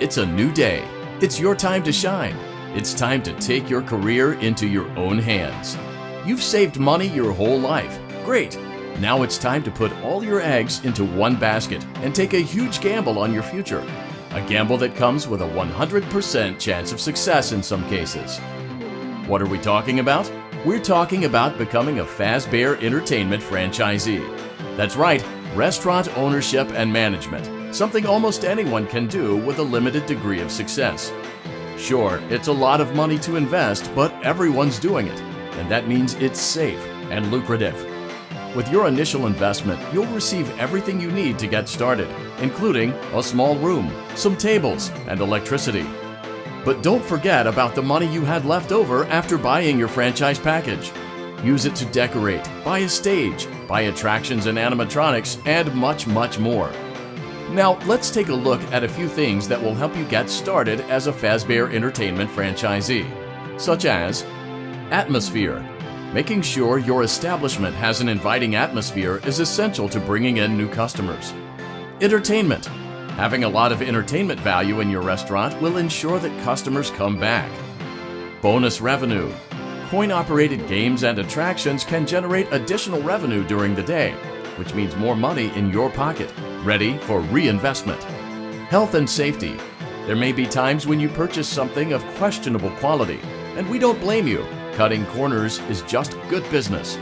It's a new day. It's your time to shine. It's time to take your career into your own hands. You've saved money your whole life. Great. Now it's time to put all your eggs into one basket and take a huge gamble on your future. A gamble that comes with a 100% chance of success in some cases. What are we talking about? We're talking about becoming a Fazbear Entertainment franchisee. That's right, restaurant ownership and management, something almost anyone can do with a limited degree of success. Sure, it's a lot of money to invest, but everyone's doing it, and that means it's safe and lucrative. With your initial investment, you'll receive everything you need to get started, including a small room, some tables, and electricity. But don't forget about the money you had left over after buying your franchise package. Use it to decorate, buy a stage, buy attractions and animatronics, and much, much more. Now, let's take a look at a few things that will help you get started as a Fazbear Entertainment franchisee, such as atmosphere. Making sure your establishment has an inviting atmosphere is essential to bringing in new customers. Entertainment. Having a lot of entertainment value in your restaurant will ensure that customers come back. Bonus revenue. Coin-operated games and attractions can generate additional revenue during the day, which means more money in your pocket, ready for reinvestment. Health and safety. There may be times when you purchase something of questionable quality, and we don't blame you. Cutting corners is just good business.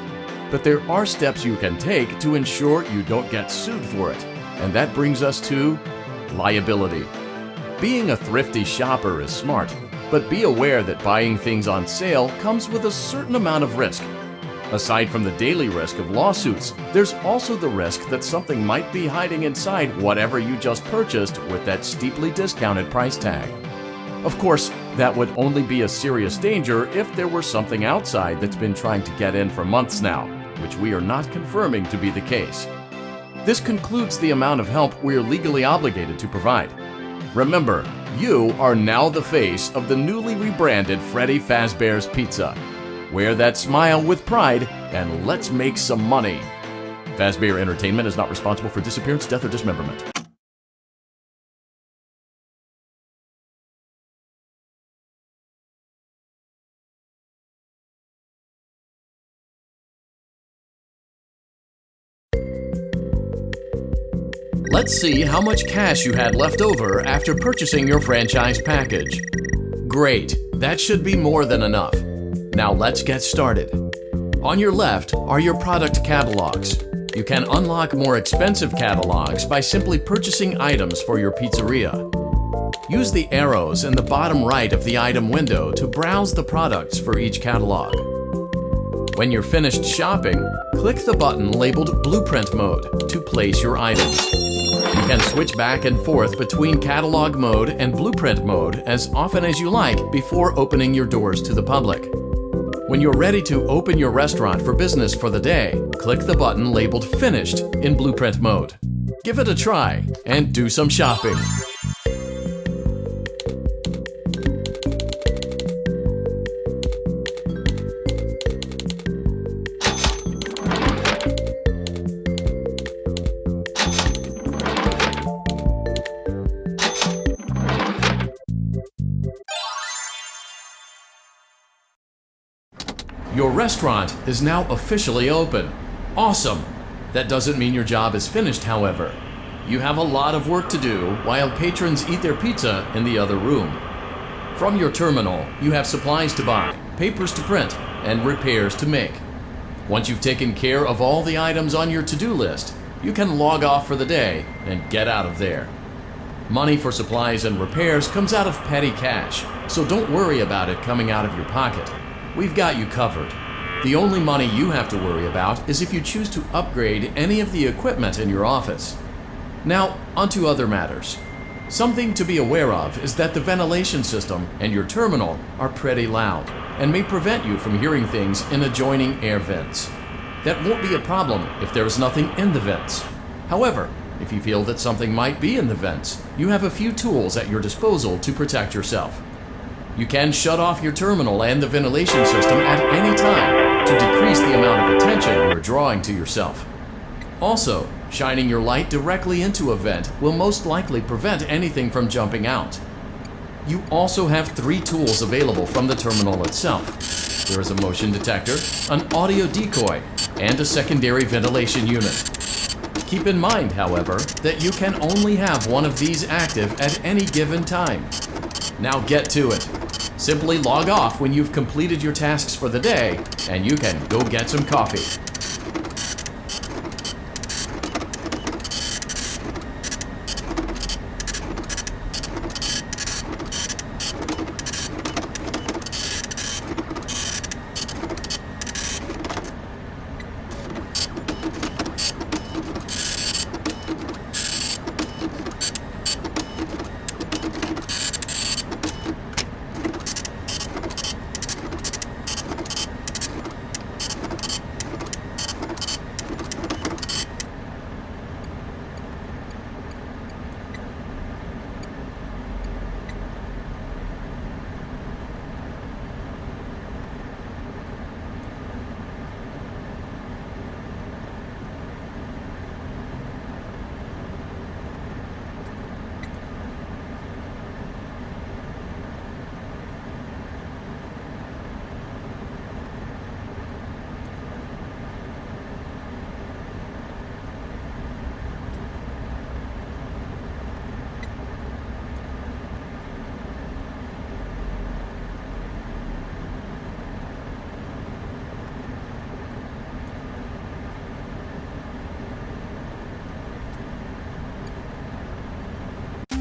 But there are steps you can take to ensure you don't get sued for it, and that brings us to liability. Being a thrifty shopper is smart, but be aware that buying things on sale comes with a certain amount of risk. Aside from the daily risk of lawsuits, there's also the risk that something might be hiding inside whatever you just purchased with that steeply discounted price tag. Of course, that would only be a serious danger if there were something outside that's been trying to get in for months now, which we are not confirming to be the case. This concludes the amount of help we're legally obligated to provide. Remember, you are now the face of the newly rebranded Freddy Fazbear's Pizza. Wear that smile with pride, and let's make some money. Fazbear Entertainment is not responsible for disappearance, death, or dismemberment. Let's see how much cash you had left over after purchasing your franchise package. Great, that should be more than enough. Now let's get started. On your left are your product catalogs. You can unlock more expensive catalogs by simply purchasing items for your pizzeria. Use the arrows in the bottom right of the item window to browse the products for each catalog. When you're finished shopping, click the button labeled Blueprint Mode to place your items. You can switch back and forth between Catalog Mode and Blueprint Mode as often as you like before opening your doors to the public. When you're ready to open your restaurant for business for the day, click the button labeled Finished in Blueprint Mode. Give it a try and do some shopping. Your restaurant is now officially open. Awesome! That doesn't mean your job is finished, however. You have a lot of work to do while patrons eat their pizza in the other room. From your terminal, you have supplies to buy, papers to print, and repairs to make. Once you've taken care of all the items on your to-do list, you can log off for the day and get out of there. Money for supplies and repairs comes out of petty cash, so don't worry about it coming out of your pocket. We've got you covered. The only money you have to worry about is if you choose to upgrade any of the equipment in your office. Now, onto other matters. Something to be aware of is that the ventilation system and your terminal are pretty loud and may prevent you from hearing things in adjoining air vents. That won't be a problem if there is nothing in the vents. However, if you feel that something might be in the vents, you have a few tools at your disposal to protect yourself. You can shut off your terminal and the ventilation system at any time to decrease the amount of attention you're drawing to yourself. Also, shining your light directly into a vent will most likely prevent anything from jumping out, You also have 3 tools available from the terminal itself. There is a motion detector, an audio decoy, and a secondary ventilation unit. Keep in mind, however, that you can only have one of these active at any given time. Now get to it. Simply log off when you've completed your tasks for the day, and you can go get some coffee.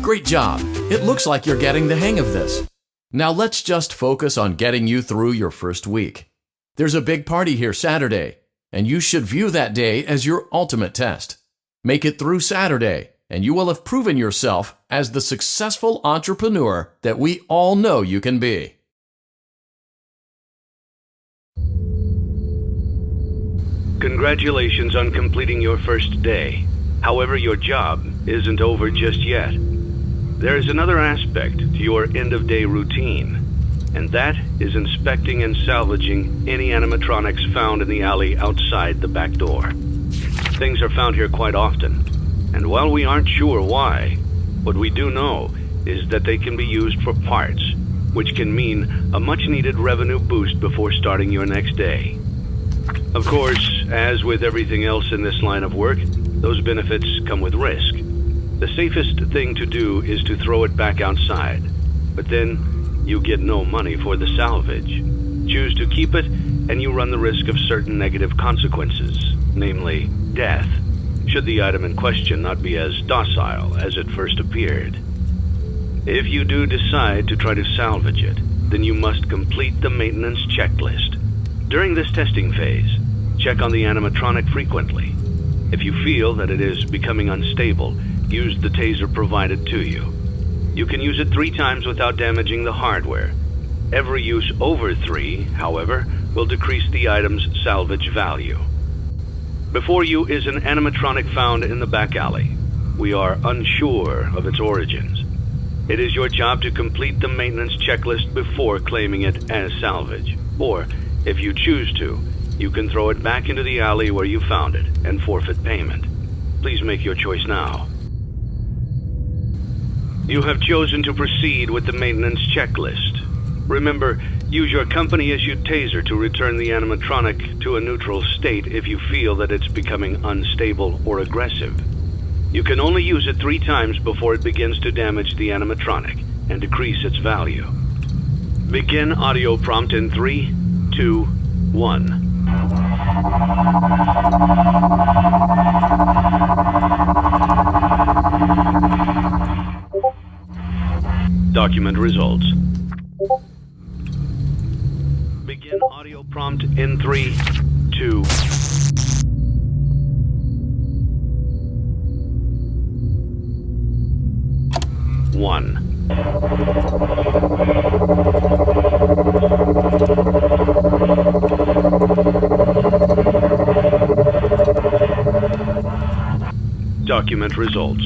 Great job! It looks like you're getting the hang of this. Now let's just focus on getting you through your first week. There's a big party here Saturday, and you should view that day as your ultimate test. Make it through Saturday, and you will have proven yourself as the successful entrepreneur that we all know you can be. Congratulations on completing your first day. However, your job isn't over just yet. There is another aspect to your end-of-day routine, and that is inspecting and salvaging any animatronics found in the alley outside the back door. Things are found here quite often, and while we aren't sure why, what we do know is that they can be used for parts, which can mean a much-needed revenue boost before starting your next day. Of course, as with everything else in this line of work, those benefits come with risk. The safest thing to do is to throw it back outside, but then you get no money for the salvage. Choose to keep it, and you run the risk of certain negative consequences, namely death, should the item in question not be as docile as it first appeared. If you do decide to try to salvage it, then you must complete the maintenance checklist. During this testing phase, check on the animatronic frequently. If you feel that it is becoming unstable, use the taser provided to you. You can use it 3 times without damaging the hardware. Every use over 3, however, will decrease the item's salvage value. Before you is an animatronic found in the back alley. We are unsure of its origins. It is your job to complete the maintenance checklist before claiming it as salvage. Or, if you choose to, you can throw it back into the alley where you found it and forfeit payment. Please make your choice now. You have chosen to proceed with the maintenance checklist. Remember, use your company-issued taser to return the animatronic to a neutral state if you feel that it's becoming unstable or aggressive. You can only use it 3 times before it begins to damage the animatronic and decrease its value. Begin audio prompt in 3, 2, 1. Document results. Begin audio prompt in 3, 2, 1. Document results.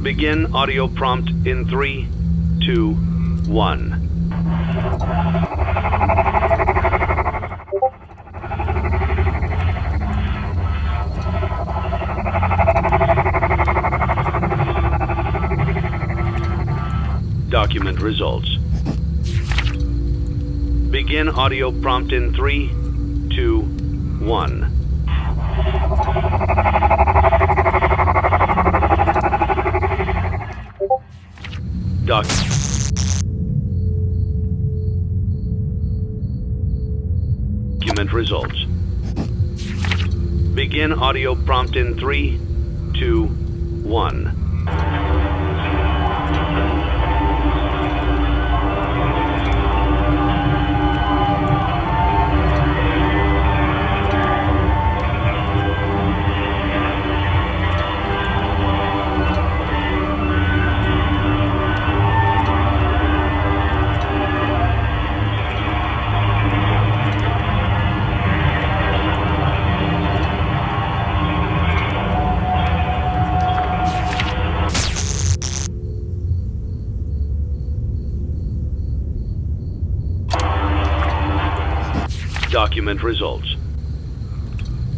Begin audio prompt in 3, 2, 1. audio prompt in 3, 2, 1. Document results. Begin audio prompt in 3, 2, 1. Document results.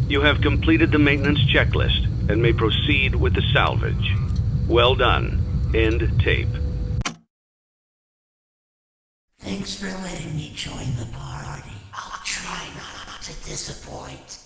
You have completed the maintenance checklist and may proceed with the salvage. Well done. End tape. Thanks for letting me join the party. I'll try not to disappoint.